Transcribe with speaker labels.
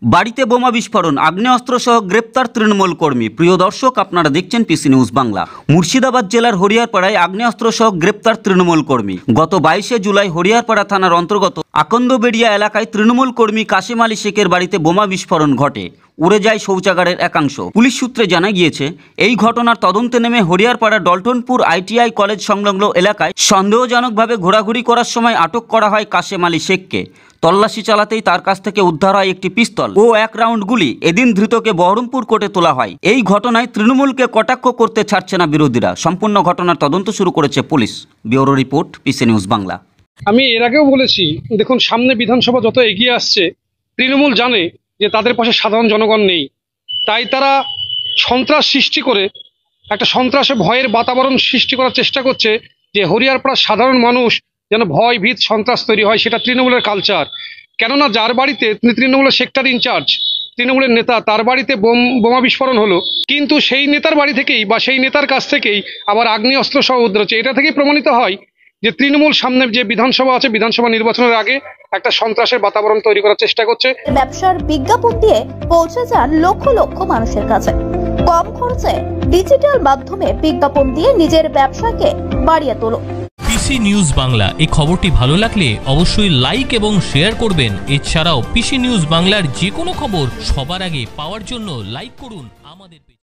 Speaker 1: বাড়িতে বোমা বিস্ফোরণ, আগ্নেয়াস্ত্র সহ গ্রেপ্তার তৃণমূল কর্মী। প্রিয় দর্শক, আপনারা দেখছেন পিসি নিউজ বাংলা। মুর্শিদাবাদ জেলার হরিয়ারপাড়ায় আগ্নেয়াস্ত্র সহ গ্রেপ্তার তৃণমূল কর্মী। গত 22শে জুলাই হরিয়ারপাড়া থানার অন্তর্গত আকন্দবেড়িয়া এলাকায় তৃণমূল কর্মী কাশেম আলী শেখের বাড়িতে বোমা বিস্ফোরণ ঘটে। উড়ে যায় শৌচাগারের একাংশ। পুলিশ সূত্রে জানা গিয়েছে, এই ঘটনার তদন্তে নেমে হরিয়ারপাড়া ডলটনপুর আইটিআই কলেজ সংলগ্ন এলাকায় সন্দেহজনকভাবে ঘোরাঘুরি করার সময় আটক করা হয় কাশেম আলী শেখকে। তল্লাশি চালাতেই তার কাছ থেকে উদ্ধার হয় একটি পিস্তল ও 1 রাউন্ড গুলি। এদিন ধৃতকে বহরমপুর কোর্টে তোলা হয়। এই ঘটনায় তৃণমূলকে কটাক্ষ করতে ছাড়ছে না বিরোধীরা। সম্পূর্ণ ঘটনার তদন্ত শুরু করেছে police. Bureau report, PC news Bangla.
Speaker 2: আমি এর আগেও বলেছি, দেখুন সামনে বিধানসভা যত এগিয়ে আসছে, তৃণমূল জানে যে তাদের পাশে সাধারণ জনগণ নেই। তাই তারা সন্ত্রাস সৃষ্টি করে একটা সন্ত্রাসে ভয়ের বাতাবরণ সৃষ্টি করার চেষ্টা করছে, যে হরিয়ারপাড়ার সাধারণ মানুষ যেন ভয় ভীত সন্ত্রাস তৈরি হয়। সেটা তৃণমূলের কালচার। কেননা যার বাড়িতে তৃণমূলের সেক্টর ইনচার্জ, তৃণমূলের নেতা, তার বাড়িতে বোমা বিস্ফোরণ হলো, কিন্তু সেই নেতার বাড়ি থেকেই বা সেই নেতার কাছ থেকেই আবার আগ্নেয়াস্ত্র সহ উদ্ধার হচ্ছে। এটা থেকেই প্রমাণিত হয় যে তৃণমূল সামনে যে বিধানসভা আছে, বিধানসভা নির্বাচনের আগে একটা সন্ত্রাসের বাতাবরণ তৈরি করার চেষ্টা করছে।
Speaker 3: ব্যবসার বিজ্ঞাপন দিয়ে পৌঁছে যান লক্ষ লক্ষ মানুষের কাছে। কম খরচে ডিজিটাল মাধ্যমে বিজ্ঞাপন দিয়ে নিজের ব্যবসাকে বাড়িয়ে তোলো।
Speaker 4: পিসি নিউজ বাংলা, এই খবরটি ভালো লাগলে অবশ্যই লাইক এবং শেয়ার করবেন। এছাড়াও পিসি নিউজ বাংলার যে কোনো খবর সবার আগে পাওয়ার জন্য লাইক করুন আমাদের।